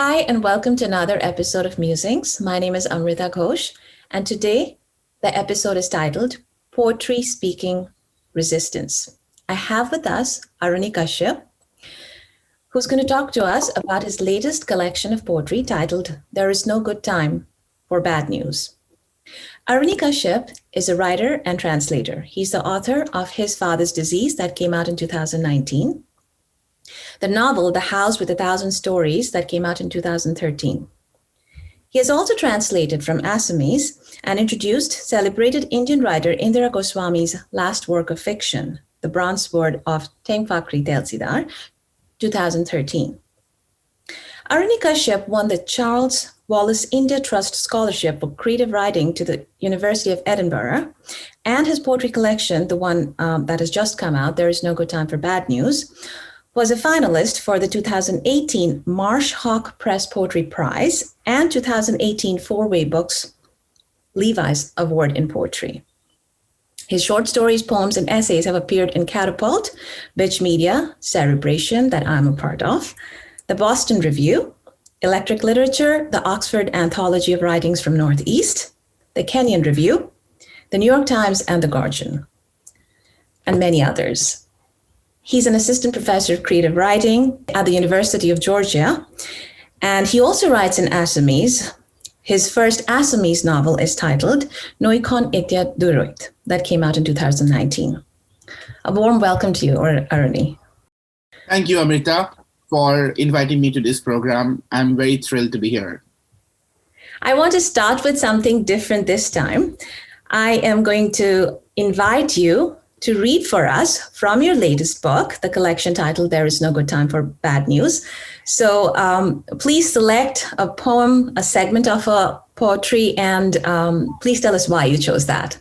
Hi, and welcome to another episode of Musings. My name is Amrita Ghosh, and today the episode is titled Poetry Speaking Resistance. I have with us Aruni Kashyap, who's going to talk to us about his latest collection of poetry titled There Is No Good Time for Bad News. Aruni Kashyap is a writer and translator. He's the author of His Father's Disease that came out in 2019, the novel The House with a Thousand Stories that came out in 2013. He has also translated from Assamese and introduced celebrated Indian writer Indira Goswami's last work of fiction, The Bronze Sword of Thengphakhri Tehsildar, 2013. Aruni Kashyap won the Charles Wallace India Trust Scholarship for Creative Writing to the University of Edinburgh, and his poetry collection, the one that has just come out, There Is No Good Time for Bad News, was a finalist for the 2018 Marsh Hawk Press Poetry Prize and 2018 Four-Way Books Levis Award in Poetry. His short stories, poems, and essays have appeared in Catapult, Bitch Media, Cerebration, that I'm a part of, the Boston Review, Electric Literature, the Oxford Anthology of Writings from Northeast, the Kenyon Review, the New York Times, and the Guardian, and many others. He's an assistant professor of creative writing at the University of Georgia, and he also writes in Assamese. His first Assamese novel is titled Noikhon Etia Duroit, that came out in 2019. A warm welcome to you, Aruni. Thank you, Amrita, for inviting me to this program. I'm very thrilled to be here. I want to start with something different this time. I am going to invite you to read for us from your latest book, the collection titled There Is No Good Time for Bad News. So please select a poem, a segment of a poetry, and please tell us why you chose that.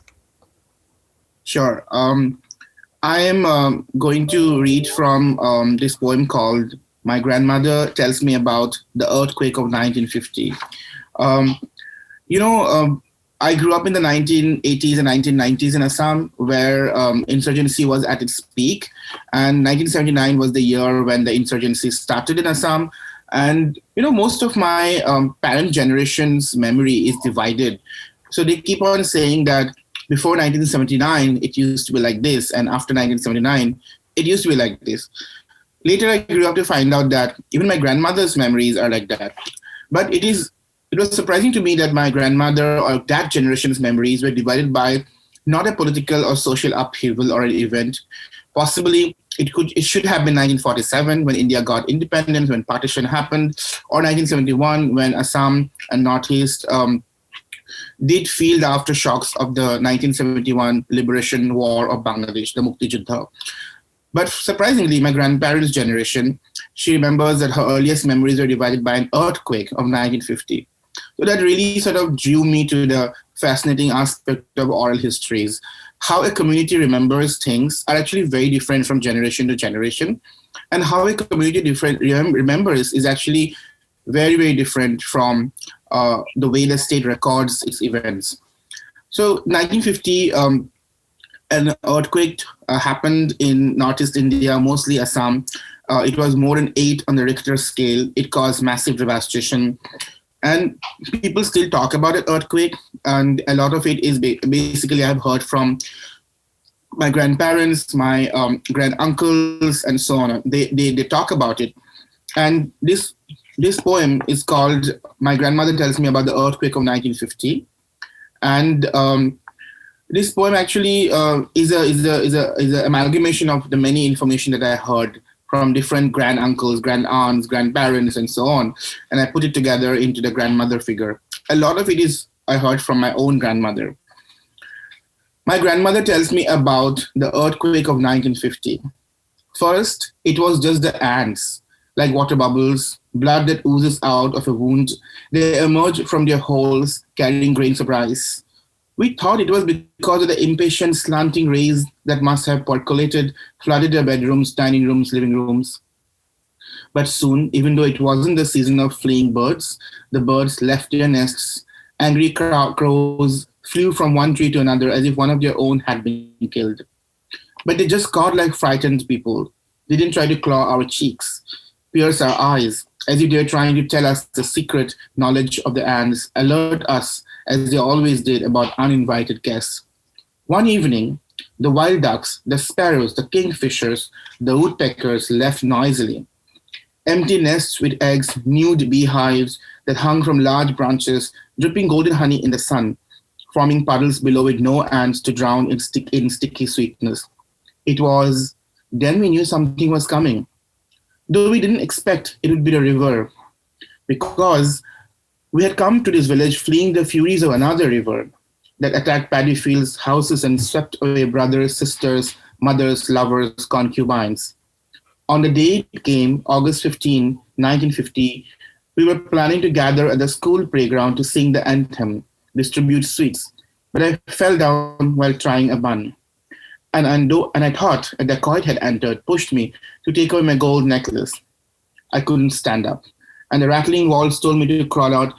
Sure. I am going to read from this poem called My Grandmother Tells Me About the Earthquake of 1950. I grew up in the 1980s and 1990s in Assam, where insurgency was at its peak. And 1979 was the year when the insurgency started in Assam. And, most of my parent generation's memory is divided. So they keep on saying that before 1979, it used to be like this. And after 1979, it used to be like this. Later, I grew up to find out that even my grandmother's memories are like that. But it was surprising to me that my grandmother or that generation's memories were divided by not a political or social upheaval or an event. Possibly, it should have been 1947 when India got independence, when partition happened, or 1971 when Assam and Northeast did feel the aftershocks of the 1971 liberation war of Bangladesh, the Mukti Juddha. But surprisingly, my grandparents' generation, she remembers that her earliest memories were divided by an earthquake of 1950. So that really sort of drew me to the fascinating aspect of oral histories. How a community remembers things are actually very different from generation to generation. And how a community remembers is actually very, very different from the way the state records its events. So 1950, an earthquake happened in Northeast India, mostly Assam. It was more than 8 on the Richter scale. It caused massive devastation. And people still talk about an earthquake, and a lot of it is basically I've heard from my grandparents, my granduncles, and so on. They talk about it. And this poem is called My Grandmother Tells Me About the Earthquake of 1950. And this poem actually is an amalgamation of the many information that I heard from different granduncles, grandaunts, grandparents, and so on. And I put it together into the grandmother figure. A lot of it is I heard from my own grandmother. My grandmother tells me about the earthquake of 1950. First, it was just the ants, like water bubbles, blood that oozes out of a wound. They emerge from their holes carrying grains of rice. We thought it was because of the impatient slanting rays that must have percolated, flooded their bedrooms, dining rooms, living rooms. But soon, even though it wasn't the season of fleeing birds, the birds left their nests. Angry crows flew from one tree to another as if one of their own had been killed. But they just cawed like frightened people. They didn't try to claw our cheeks, pierce our eyes, as if they're trying to tell us the secret knowledge of the ants, alert us, as they always did, about uninvited guests. One evening, the wild ducks, the sparrows, the kingfishers, the woodpeckers left noisily. Empty nests with eggs, nude beehives that hung from large branches, dripping golden honey in the sun, forming puddles below with no ants to drown in sticky sweetness. It was then we knew something was coming, though we didn't expect it would be the river, because we had come to this village fleeing the furies of another river that attacked paddy fields, houses, and swept away brothers, sisters, mothers, lovers, concubines. On the day it came, August 15, 1950, we were planning to gather at the school playground to sing the anthem, distribute sweets, but I fell down while trying a bun. And I thought a dacoit had entered, pushed me to take away my gold necklace. I couldn't stand up. And the rattling walls told me to crawl out,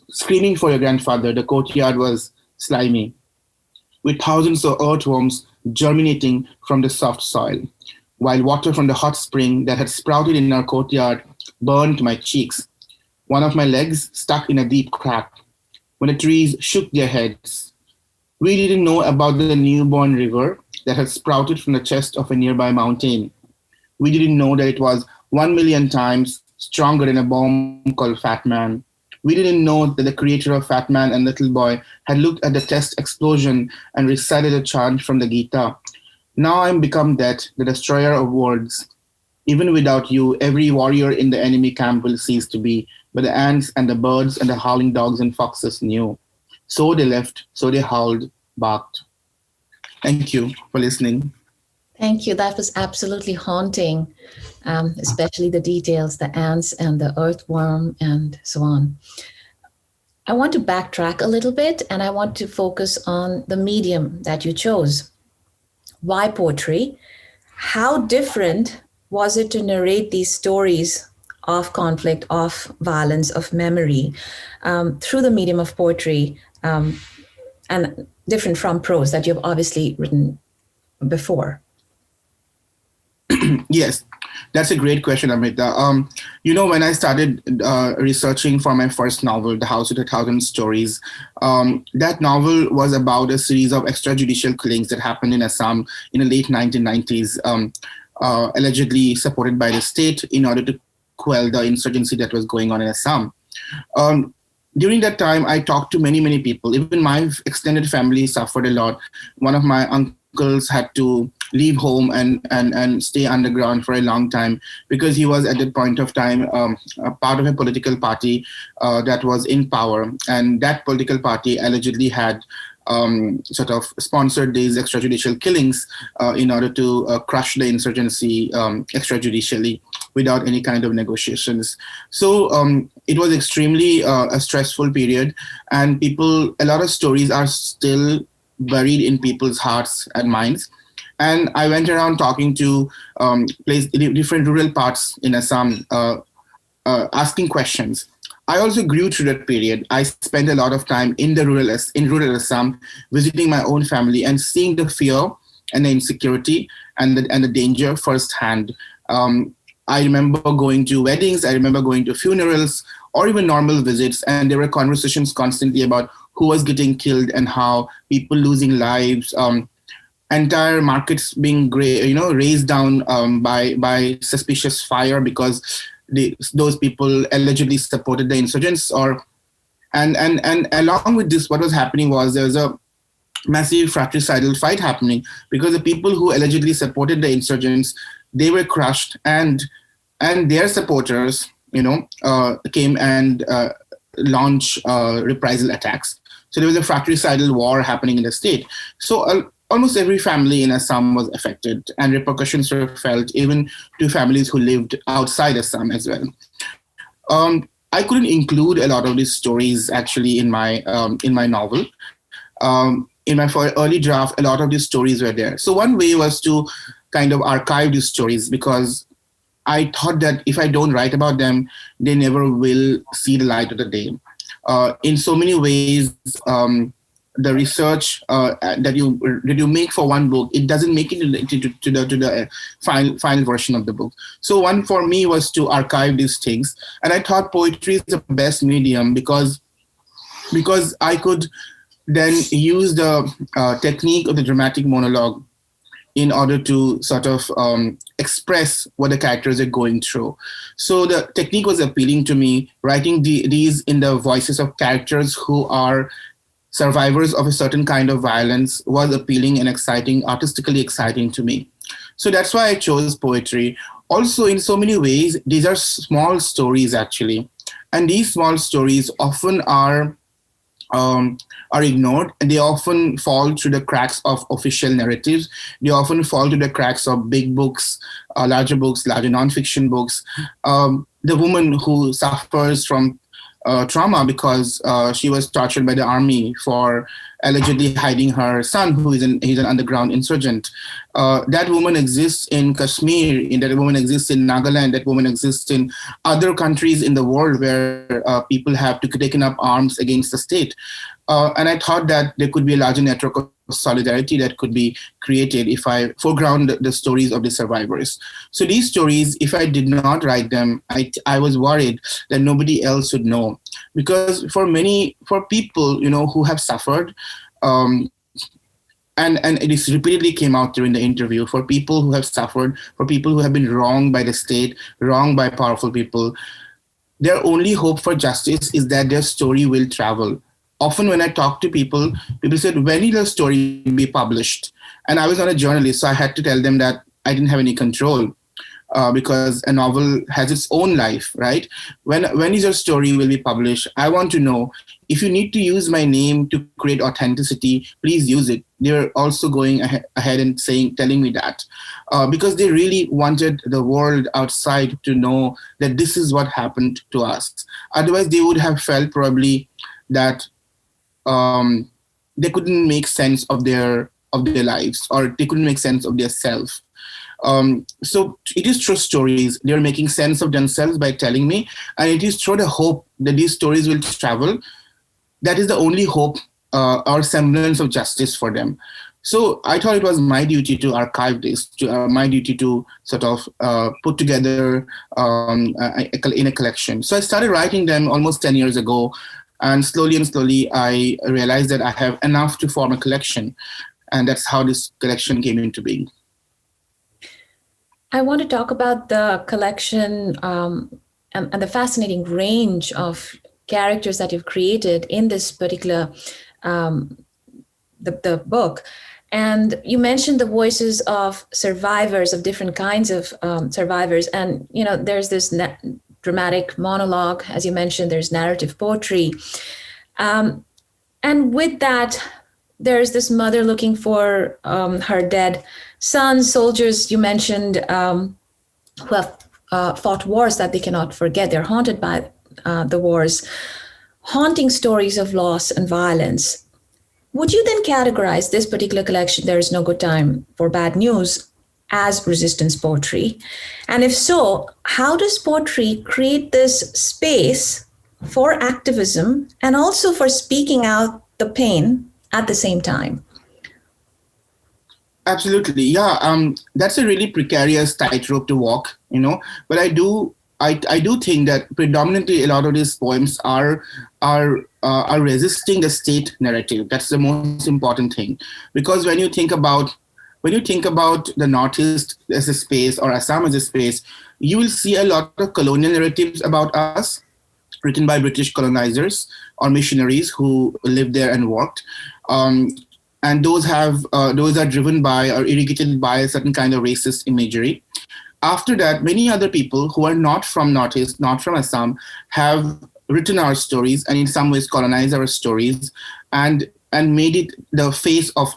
screaming for your grandfather. The courtyard was slimy, with thousands of earthworms germinating from the soft soil, while water from the hot spring that had sprouted in our courtyard burned my cheeks. One of my legs stuck in a deep crack. When the trees shook their heads, we didn't know about the newborn river that had sprouted from the chest of a nearby mountain. We didn't know that it was 1 million times stronger than a bomb called Fat Man. We didn't know that the creator of Fat Man and Little Boy had looked at the test explosion and recited a chant from the Gita. Now I'm become death, the destroyer of worlds. Even without you, every warrior in the enemy camp will cease to be, but the ants and the birds and the howling dogs and foxes knew. So they left, so they howled, barked. Thank you for listening. Thank you. That was absolutely haunting, especially the details, the ants and the earthworm and so on. I want to backtrack a little bit and I want to focus on the medium that you chose. Why poetry? How different was it to narrate these stories of conflict, of violence, of memory through the medium of poetry, and different from prose that you've obviously written before? Yes, that's a great question, Amrita. When I started researching for my first novel, The House with a Thousand Stories, that novel was about a series of extrajudicial killings that happened in Assam in the late 1990s, allegedly supported by the state in order to quell the insurgency that was going on in Assam. During that time, I talked to many, many people. Even my extended family suffered a lot. One of my uncles had to leave home and stay underground for a long time because he was at that point of time a part of a political party that was in power. And that political party allegedly had sort of sponsored these extrajudicial killings in order to crush the insurgency extrajudicially without any kind of negotiations. So it was extremely a stressful period, and a lot of stories are still buried in people's hearts and minds. And I went around talking to different rural parts in Assam, asking questions. I also grew through that period. I spent a lot of time in rural Assam, visiting my own family and seeing the fear and the insecurity and the danger firsthand. I remember going to weddings, I remember going to funerals, or even normal visits, and there were conversations constantly about who was getting killed and how people losing lives, entire markets being raised down by suspicious fire because those people allegedly supported the insurgents. And along with this, what was happening was there was a massive fratricidal fight happening because the people who allegedly supported the insurgents, they were crushed, and their supporters came and launched reprisal attacks. So there was a fratricidal war happening in the state. So almost every family in Assam was affected, and repercussions were felt even to families who lived outside Assam as well. I couldn't include a lot of these stories actually in my novel. In my early draft, a lot of these stories were there. So one way was to kind of archive these stories, because I thought that if I don't write about them, they never will see the light of the day. In so many ways, the research that you make for one book, it doesn't make it to the final version of the book. So one for me was to archive these things, and I thought poetry is the best medium because I could then use the technique of the dramatic monologue in order to sort of express what the characters are going through. So the technique was appealing to me. Writing these in the voices of characters who are survivors of a certain kind of violence was appealing and exciting, artistically exciting to me. So that's why I chose poetry. Also, in so many ways, these are small stories actually. And these small stories often are ignored, and they often fall through the cracks of official narratives. They often fall through the cracks of big books, larger nonfiction books. The woman who suffers from trauma because she was tortured by the army for allegedly hiding her son, who is he's an underground insurgent. That woman exists in Kashmir, that woman exists in Nagaland, that woman exists in other countries in the world where people have taken up arms against the state. And I thought that there could be a larger network of solidarity that could be created if I foreground the stories of the survivors. So these stories, if I did not write them, I was worried that nobody else would know. Because for people, who have suffered, and it repeatedly came out during the interview, for people who have suffered, for people who have been wronged by the state, wronged by powerful people, their only hope for justice is that their story will travel. Often when I talk to people said, when will the story be published? And I was not a journalist, so I had to tell them that I didn't have any control because a novel has its own life, right? When is your story will be published? I want to know. If you need to use my name to create authenticity, please use it. They're also going ahead and telling me that because they really wanted the world outside to know that this is what happened to us. Otherwise, they would have felt probably that they couldn't make sense of their lives, or they couldn't make sense of their self. So it is through stories they're making sense of themselves by telling me, and it is through the hope that these stories will travel. That is the only hope or semblance of justice for them. So I thought it was my duty to archive this, my duty to sort of put together in a collection. So I started writing them almost 10 years ago. And slowly, I realized that I have enough to form a collection. And that's how this collection came into being. I want to talk about the collection and the fascinating range of characters that you've created in this particular the book. And you mentioned the voices of survivors, of different kinds of survivors. And, there's this dramatic monologue, as you mentioned, there's narrative poetry. And with that, there's this mother looking for her dead son, soldiers you mentioned who have fought wars that they cannot forget. They're haunted by the wars, haunting stories of loss and violence. Would you then categorize this particular collection, There Is No Good Time for Bad News, as resistance poetry? And if so, how does poetry create this space for activism and also for speaking out the pain at the same time? Absolutely, yeah. That's a really precarious tightrope to walk, But I do think that predominantly a lot of these poems are resisting the state narrative. That's the most important thing, because when you think about the Northeast as a space, or Assam as a space, you will see a lot of colonial narratives about us written by British colonizers or missionaries who lived there and worked. And those are driven by or irrigated by a certain kind of racist imagery. After that, many other people who are not from Northeast, not from Assam, have written our stories and in some ways colonized our stories and made it the face of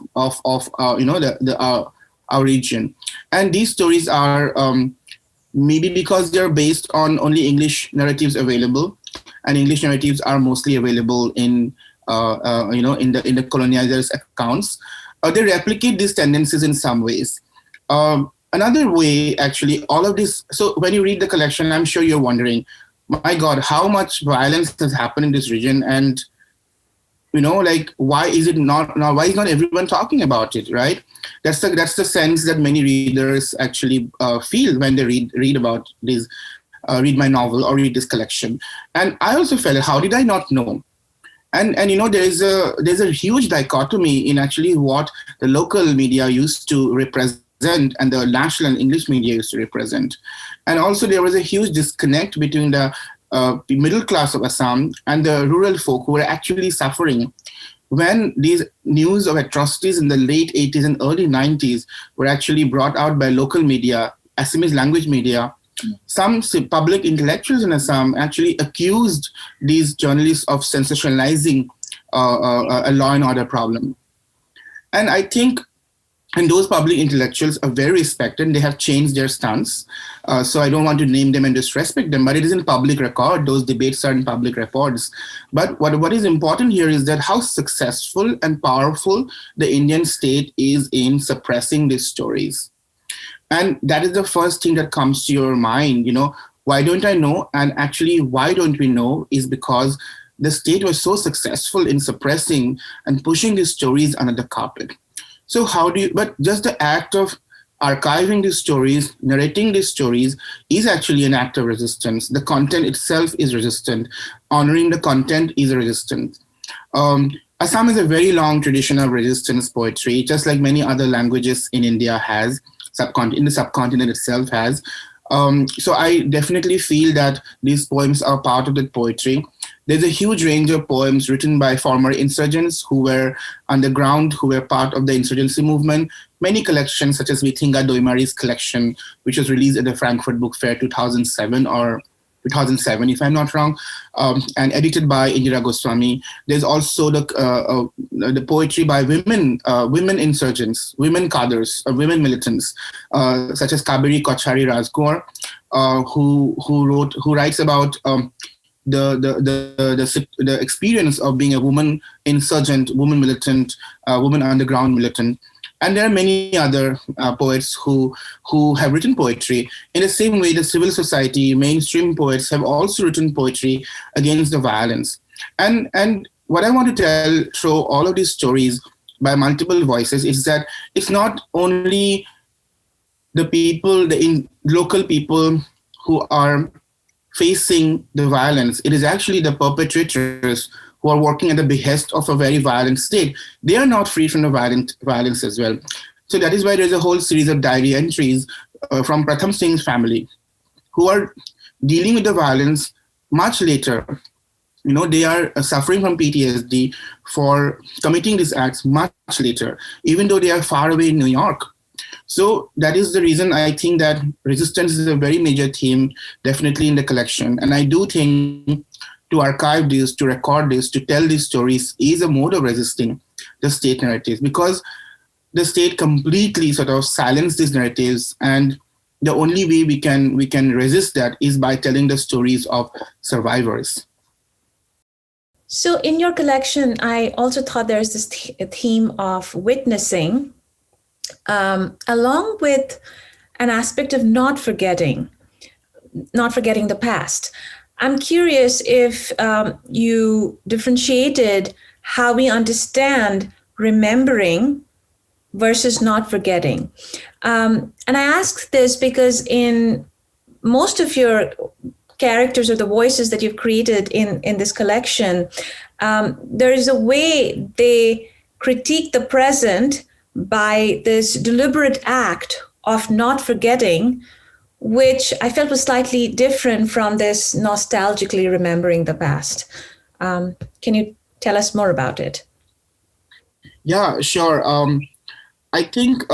our region. And these stories are maybe because they're based on only English narratives available, and English narratives are mostly available in the colonizers' accounts. They replicate these tendencies in some ways. Another way, actually, all of this. So when you read the collection, I'm sure you're wondering, my God, how much violence has happened in this region, and like why is it not now? Why is not everyone talking about it, right? That's the sense that many readers actually feel when they read about this, read my novel or read this collection. And I also felt, how did I not know? And there's a huge dichotomy in actually what the local media used to represent and the national and English media used to represent. And also there was a huge disconnect between the middle class of Assam and the rural folk who were actually suffering when these news of atrocities in the late 80s and early 90s were actually brought out by local media, Assamese language media. Some public intellectuals in Assam actually accused these journalists of sensationalizing a law and order problem. And I think, and those public intellectuals are very respected. They have changed their stance. So I don't want to name them and disrespect them, but it is in public record. Those debates are in public records. But what is important here is that how successful and powerful the Indian state is in suppressing these stories. And that is the first thing that comes to your mind, why don't I know? And actually, why don't we know is because the state was so successful in suppressing and pushing these stories under the carpet. So but just the act of archiving these stories, narrating these stories is actually an act of resistance. The content itself is resistant. Honoring the content is resistant. Assam has a very long tradition of resistance poetry, just like many other languages in India has. In the subcontinent itself has. So I definitely feel that these poems are part of that poetry. There's a huge range of poems written by former insurgents who were underground, who were part of the insurgency movement. Many collections, such as Vithinga Doimari's collection, which was released at the Frankfurt Book Fair 2007 or 2007, if I'm not wrong, and edited by Indira Goswami. There's also the poetry by women insurgents, women cadres, women militants, such as Kabiri Kochari Rajgor, who writes about the experience of being a woman insurgent, woman militant, woman underground militant. And there are many other poets who have written poetry. In the same way, the civil society, mainstream poets have also written poetry against the violence. And what I want to tell through all of these stories by multiple voices is that it's not only the people, local people who are facing the violence. It is actually the perpetrators who are working at the behest of a very violent state. They are not free from the violence as well. So that is why there's a whole series of diary entries from Pratham Singh's family who are dealing with the violence much later. They are suffering from PTSD for committing these acts much later, even though they are far away in New York. So that is the reason I think that resistance is a very major theme, definitely in the collection. And I do think to archive this, to record this, to tell these stories is a mode of resisting the state narratives, because the state completely sort of silenced these narratives, and the only way we can resist that is by telling the stories of survivors. So in your collection, I also thought there's this theme of witnessing, along with an aspect of not forgetting the past. I'm curious if you differentiated how we understand remembering versus not forgetting. And I ask this because in most of your characters or the voices that you've created in this collection, there is a way they critique the present by this deliberate act of not forgetting, which I felt was slightly different from this nostalgically remembering the past. Can you tell us more about it? Yeah, sure. I think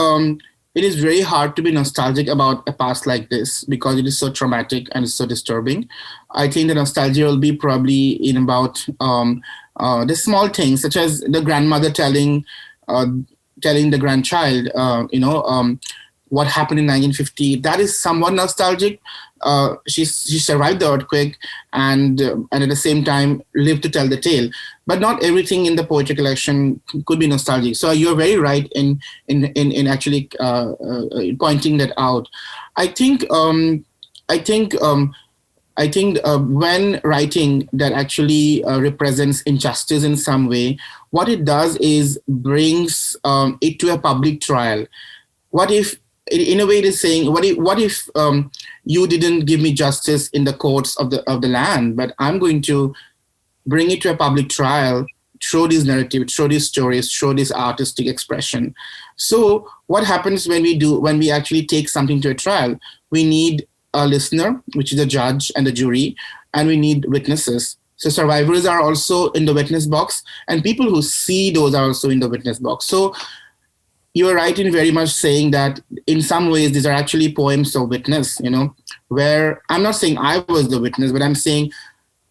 it is very hard to be nostalgic about a past like this because it is so traumatic and so disturbing. I think the nostalgia will be probably in about the small things, such as the grandmother telling the grandchild, what happened in 1950. That is somewhat nostalgic. She survived the earthquake and at the same time lived to tell the tale. But not everything in the poetry collection could be nostalgic. So you're very right in actually pointing that out. I think I think when writing that actually represents injustice in some way, what it does is brings it to a public trial. What if, in a way, it is saying, what if you didn't give me justice in the courts of the land, but I'm going to bring it to a public trial, show these narratives, show these stories, show this artistic expression. So what happens when we actually take something to a trial? We need a listener, which is a judge and a jury, and we need witnesses. So survivors are also in the witness box, and people who see those are also in the witness box. So you're right in very much saying that in some ways these are actually poems of witness, where I'm not saying I was the witness, but I'm saying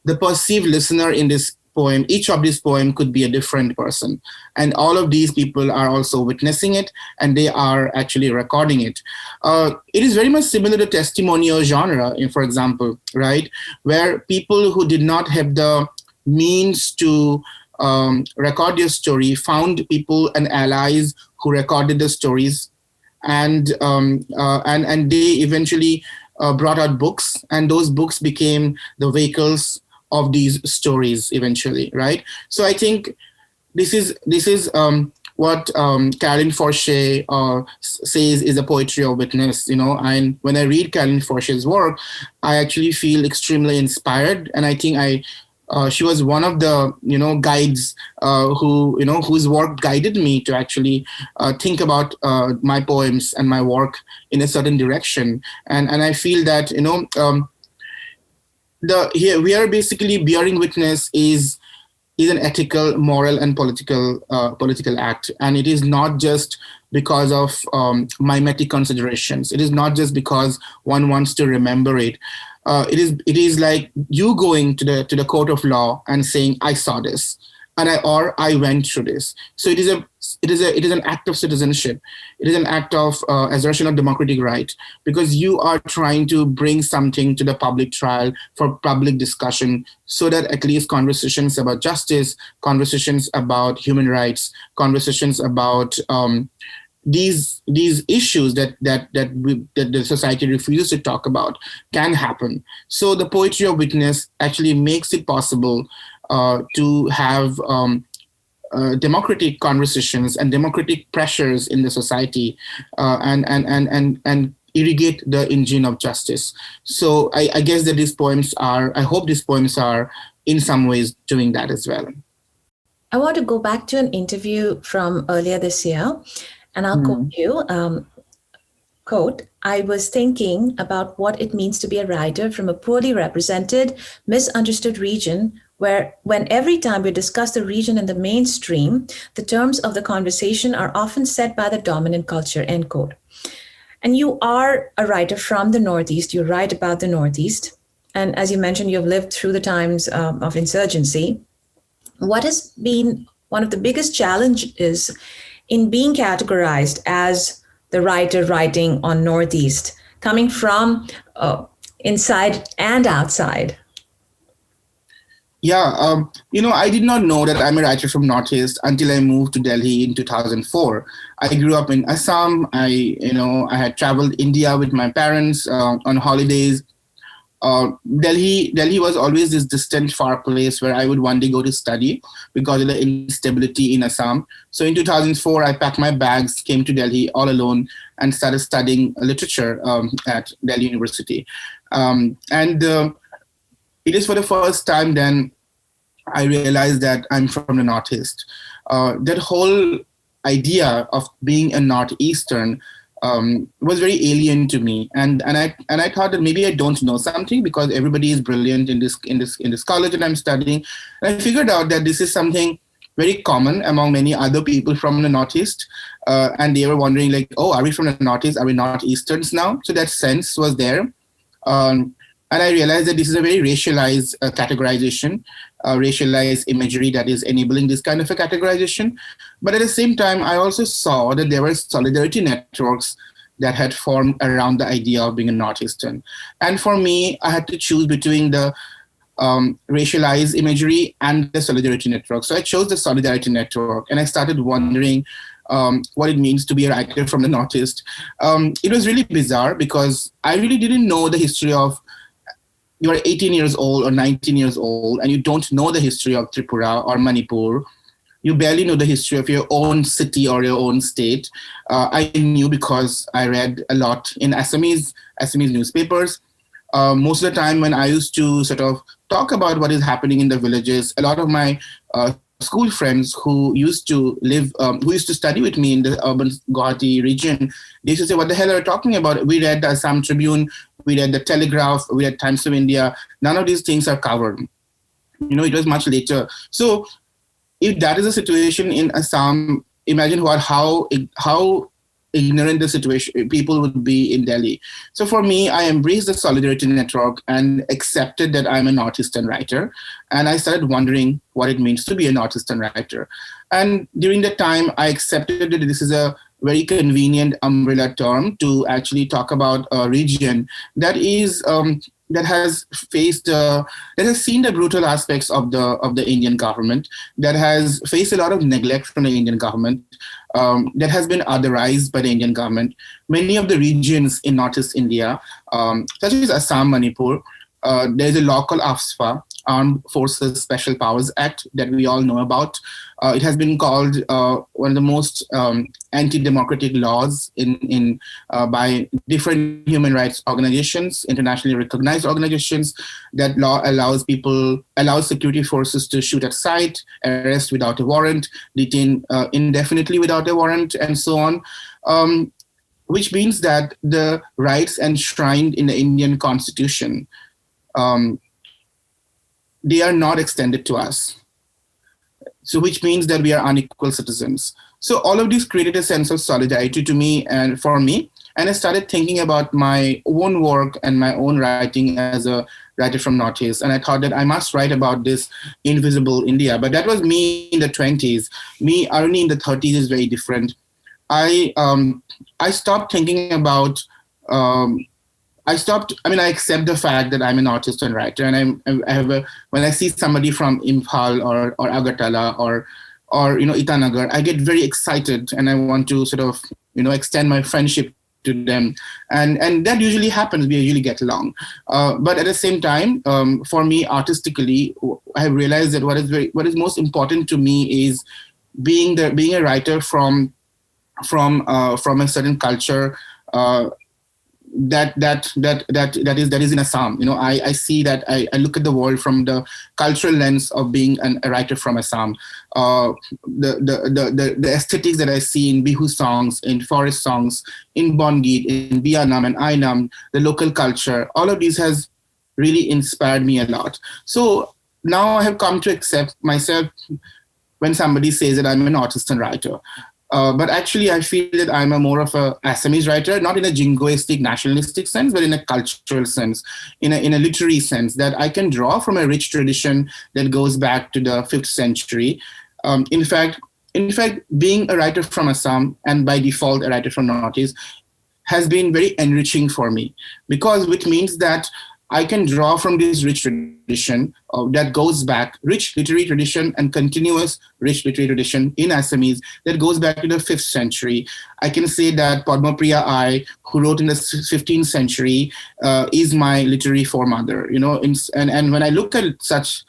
the perceived listener in this poem, each of these poem could be a different person. And all of these people are also witnessing it, and they are actually recording it. It is very much similar to testimonial genre, for example, right? Where people who did not have the means to record their story found people and allies who recorded the stories, and they eventually brought out books, and those books became the vehicles of these stories eventually, right? So I think this is what Caroline Forche says is a poetry of witness, And when I read Caroline Forche's work, I actually feel extremely inspired, and I think she was one of the guides whose work guided me to actually think about my poems and my work in a certain direction, and I feel that here we are basically bearing witness is an ethical, moral, and political act, and it is not just because of mimetic considerations. It is not just because one wants to remember it. It is like you going to the court of law and saying, I saw this, and I went through this. So it is an act of citizenship. It is an act of assertion of democratic right, because you are trying to bring something to the public trial for public discussion, so that at least conversations about justice, conversations about human rights, conversations about these issues that the society refuses to talk about can happen. So the poetry of witness actually makes it possible to have democratic conversations and democratic pressures in the society, and irrigate the engine of justice. So I guess that I hope these poems are in some ways doing that as well. I want to go back to an interview from earlier this year, and I'll quote you. Quote, I was thinking about what it means to be a writer from a poorly represented, misunderstood region, where when every time we discuss the region in the mainstream, the terms of the conversation are often set by the dominant culture, end quote. And you are a writer from the Northeast. You write about the Northeast. And as you mentioned, you've lived through the times of insurgency. What has been one of the biggest challenges in being categorized as the writer writing on Northeast, coming from inside and outside? Yeah, I did not know that I'm a writer from Northeast until I moved to Delhi in 2004. I grew up in Assam. I had traveled India with my parents on holidays. Delhi was always this distant, far place where I would one day go to study because of the instability in Assam. So in 2004, I packed my bags, came to Delhi all alone, and started studying literature at Delhi University. It is for the first time then I realized that I'm from the Northeast. That whole idea of being a Northeastern was very alien to me, and I thought that maybe I don't know something because everybody is brilliant in this college that I'm studying. And I figured out that this is something very common among many other people from the Northeast, and they were wondering like, oh, are we from the Northeast? Are we Northeasterns now? So that sense was there. And I realized that this is a very racialized categorization, racialized imagery that is enabling this kind of a categorization. But at the same time, I also saw that there were solidarity networks that had formed around the idea of being a Northeastern. And for me, I had to choose between the racialized imagery and the solidarity network. So I chose the solidarity network, and I started wondering what it means to be a writer from the Northeast. It was really bizarre because I really didn't know the history of you are 18 years old or 19 years old and you don't know the history of Tripura or Manipur, you barely know the history of your own city or your own state. I knew because I read a lot in Assamese newspapers. Most of the time when I used to sort of talk about what is happening in the villages, a lot of my school friends who used to study with me in the urban Guwahati region, they used to say, "What the hell are you talking about? We read the Assam Tribune, we read the Telegraph, we read Times of India. None of these things are covered." It was much later. So if that is a situation in Assam, imagine how ignorant the situation people would be in Delhi. So for me, I embraced the solidarity network and accepted that I'm a Northeastern writer, and I started wondering what it means to be a Northeastern writer. And during that time, I accepted that this is a very convenient umbrella term to actually talk about a region that is that has that has seen the brutal aspects of the Indian government, that has faced a lot of neglect from the Indian government, that has been otherized by the Indian government. Many of the regions in Northeast India, such as Assam, Manipur, there's a law called AFSPA, Armed Forces Special Powers Act, that we all know about. It has been called one of the most anti-democratic laws by different human rights organizations, internationally recognized organizations. That law allows security forces to shoot at sight, arrest without a warrant, detain indefinitely without a warrant, and so on. Which means that the rights enshrined in the Indian Constitution, they are not extended to us. So which means that we are unequal citizens. So all of this created a sense of solidarity to me and for me. And I started thinking about my own work and my own writing as a writer from Northeast. And I thought that I must write about this invisible India. But that was me in the 20s. Me, Aruni in the 30s is very different. I stopped thinking about I accept the fact that I'm an artist and writer, and when I see somebody from Imphal or Agartala or Itanagar, I get very excited and I want to sort of extend my friendship to them, and that usually happens. We usually get along, but at the same time, for me artistically, I have realized that what is most important to me is being a writer from a certain culture. That is in Assam. I see that I look at the world from the cultural lens of being a writer from Assam. The aesthetics that I see in Bihu songs, in forest songs, in Bongeet, in Bianam and Ainam, the local culture, all of these has really inspired me a lot. So now I have come to accept myself when somebody says that I'm an artist and writer. But actually, I feel that I'm more of a Assamese writer, not in a jingoistic, nationalistic sense, but in a cultural sense, in a literary sense, that I can draw from a rich tradition that goes back to the 5th century. In fact, being a writer from Assam, and by default a writer from Northeast, has been very enriching for me, because which means that I can draw from this rich tradition that goes back, rich literary tradition and continuous rich literary tradition in Assamese that goes back to the 5th century. I can say that Padmapriya I, who wrote in the 15th century, is my literary foremother. And when I look at such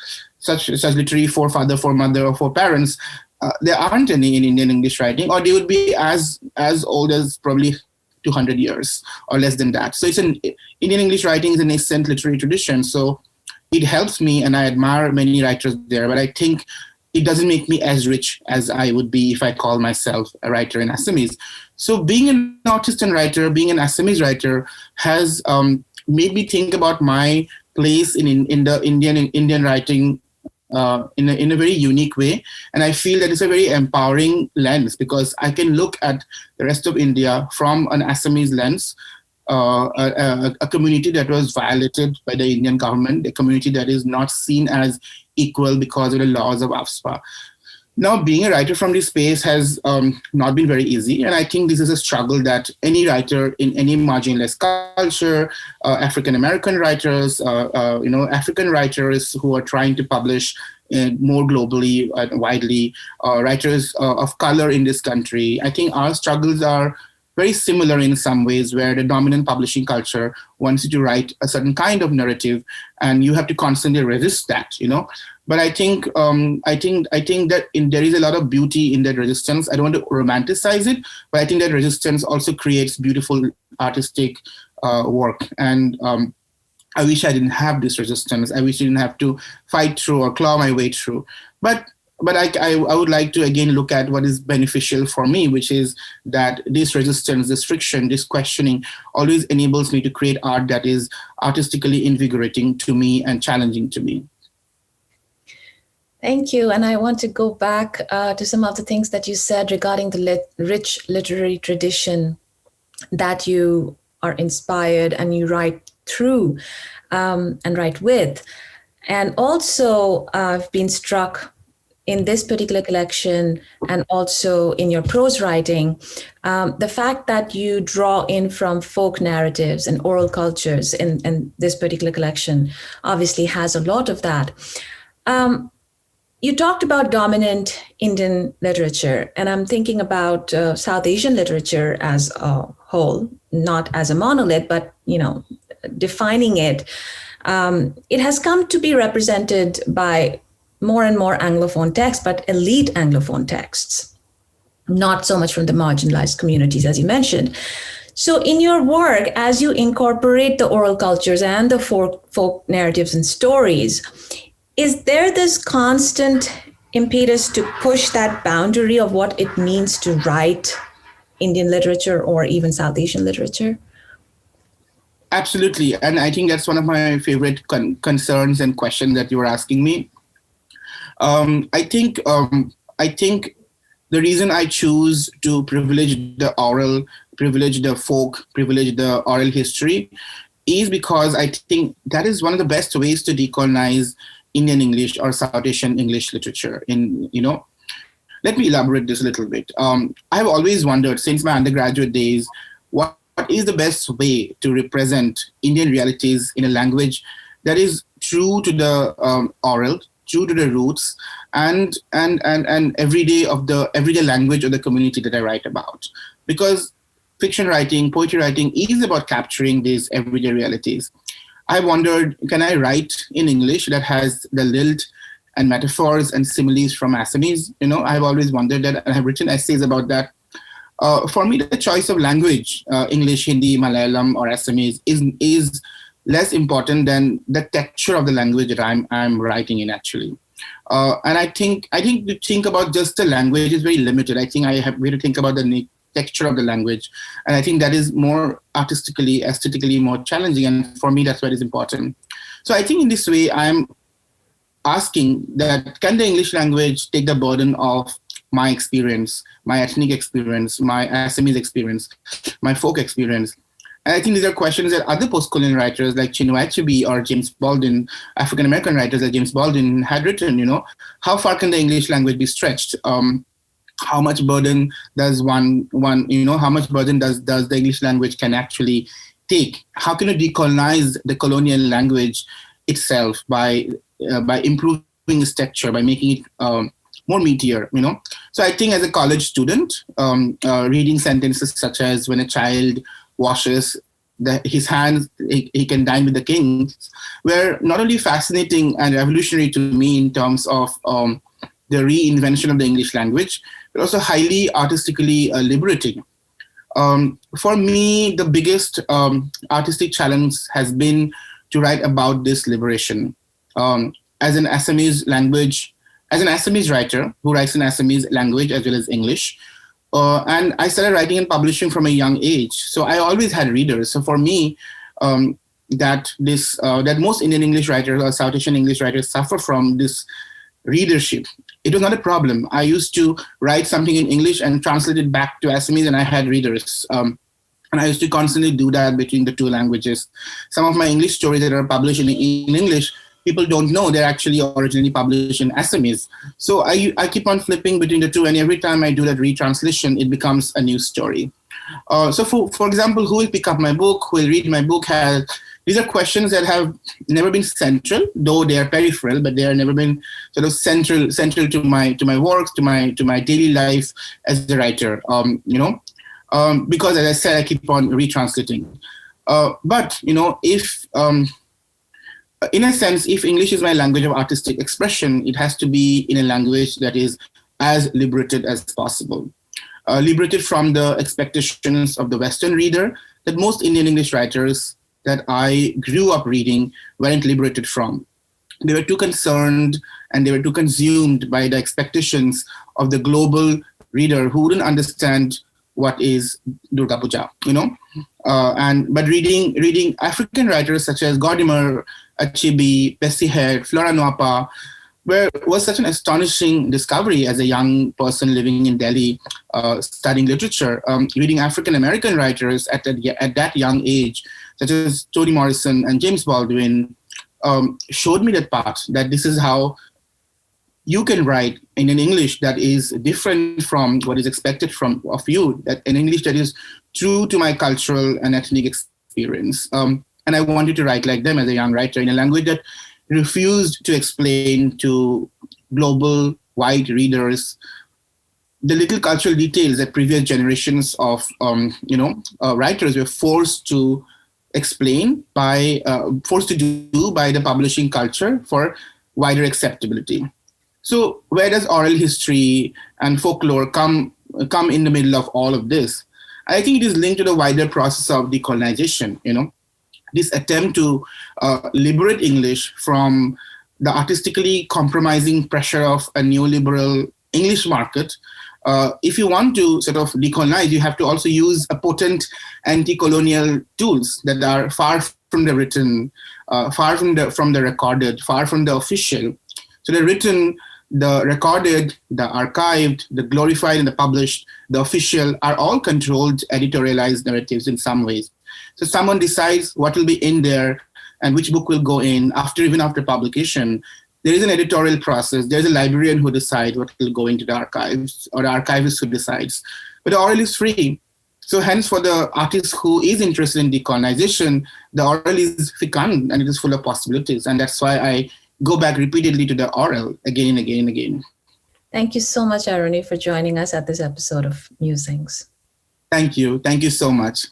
literary forefather, foremother, or foreparents, there aren't any in Indian English writing, or they would be as old as probably 200 years or less than that. So Indian English writing is a nascent literary tradition. So it helps me, and I admire many writers there, but I think it doesn't make me as rich as I would be if I call myself a writer in Assamese. So being an artist and writer, being an Assamese writer has made me think about my place in the Indian writing in a very unique way. And I feel that it's a very empowering lens, because I can look at the rest of India from an Assamese lens, a community that was violated by the Indian government, a community that is not seen as equal because of the laws of AFSPA. Now, being a writer from this space has not been very easy. And I think this is a struggle that any writer in any marginalized culture, African-American writers, African writers who are trying to publish more globally and widely, writers of color in this country, I think our struggles are very similar in some ways, where the dominant publishing culture wants you to write a certain kind of narrative, and you have to constantly resist that, But I think that there is a lot of beauty in that resistance. I don't want to romanticize it, but I think that resistance also creates beautiful artistic work. And I wish I didn't have this resistance. I wish I didn't have to fight through or claw my way through. But I would like to again look at what is beneficial for me, which is that this resistance, this friction, this questioning always enables me to create art that is artistically invigorating to me and challenging to me. Thank you. And I want to go back to some of the things that you said regarding the rich literary tradition that you are inspired and you write through and write with. And also, I've been struck in this particular collection and also in your prose writing, the fact that you draw in from folk narratives and oral cultures in this particular collection obviously has a lot of that. You talked about dominant Indian literature, and I'm thinking about South Asian literature as a whole, not as a monolith, but, defining it. It has come to be represented by more and more Anglophone texts, but elite Anglophone texts, not so much from the marginalized communities, as you mentioned. So in your work, as you incorporate the oral cultures and the folk narratives and stories, is there this constant impetus to push that boundary of what it means to write Indian literature or even South Asian literature? Absolutely. And I think that's one of my favorite concerns and questions that you were asking me. I think the reason I choose to privilege the oral, privilege the folk, privilege the oral history is because I think that is one of the best ways to decolonize Indian English or South Asian English literature. Let me elaborate this a little bit. I've always wondered since my undergraduate days, what is the best way to represent Indian realities in a language that is true to the oral, true to the roots, and everyday language of the community that I write about. Because fiction writing, poetry writing is about capturing these everyday realities. I wondered, can I write in English that has the lilt and metaphors and similes from Assamese? I've always wondered that, and I've written essays about that. For me, the choice of language, English, Hindi, Malayalam, or Assamese, is less important than the texture of the language that I'm writing in, actually. And I think to think about just the language is very limited. I think we have to think about the texture of the language. And I think that is more artistically, aesthetically more challenging. And for me, that's what is important. So I think in this way, I'm asking that, can the English language take the burden of my experience, my ethnic experience, my Assamese experience, my folk experience? And I think these are questions that other postcolonial writers like Chinua Achebe or James Baldwin, African-American writers like James Baldwin had written, how far can the English language be stretched? How much burden does how much burden does the English language can actually take? How can you decolonize the colonial language itself by improving its texture, by making it more meatier, So I think as a college student, reading sentences such as, when a child washes his hands, he can dine with the king, were not only fascinating and revolutionary to me in terms of the reinvention of the English language, but also highly artistically liberating. For me, the biggest artistic challenge has been to write about this liberation. As an Assamese writer who writes in Assamese language as well as English, and I started writing and publishing from a young age. So I always had readers. So for me, that most Indian English writers or South Asian English writers suffer from this readership. It was not a problem. I used to write something in English and translate it back to Assamese, and I had readers. And I used to constantly do that between the two languages. Some of my English stories that are published in English, people don't know they're actually originally published in Assamese. So I keep on flipping between the two, and every time I do that retranslation, it becomes a new story. So for example, who will pick up my book, who will read my book, these are questions that have never been central, though they are peripheral, but they have never been sort of central to my work, to my daily life as a writer. because, as I said, I keep on retranslating. But, if in a sense, if English is my language of artistic expression, it has to be in a language that is as liberated as possible. Liberated from the expectations of the Western reader that most Indian English writers that I grew up reading weren't liberated from. They were too concerned and they were too consumed by the expectations of the global reader who wouldn't understand what is Durga Puja, but reading African writers such as Godimer, Achibi, Bessie Head, Flora Nwapa, was such an astonishing discovery as a young person living in Delhi, studying literature. Reading African American writers at that young age, such as Toni Morrison and James Baldwin, showed me that path, that this is how you can write in an English that is different from what is expected of you, that an English that is true to my cultural and ethnic experience. And I wanted to write like them as a young writer in a language that refused to explain to global white readers the little cultural details that previous generations of writers were forced to explain forced to do by the publishing culture for wider acceptability. So where does oral history and folklore come in the middle of all of this? I think it is linked to the wider process of decolonization, this attempt to liberate English from the artistically compromising pressure of a neoliberal English market. If you want to sort of decolonize, you have to also use a potent anti-colonial tools that are far from the written, far from the recorded, far from the official. So the written, the recorded, the archived, the glorified, and the published, the official are all controlled, editorialized narratives in some ways. So someone decides what will be in there and which book will go in even after publication. There is an editorial process. There's a librarian who decides what will go into the archives, or the archivist who decides. But the oral is free. So hence, for the artist who is interested in decolonization, the oral is fecund and it is full of possibilities. And that's why I go back repeatedly to the oral again and again and again. Thank you so much, Aruni, for joining us at this episode of Musings. Thank you. Thank you so much.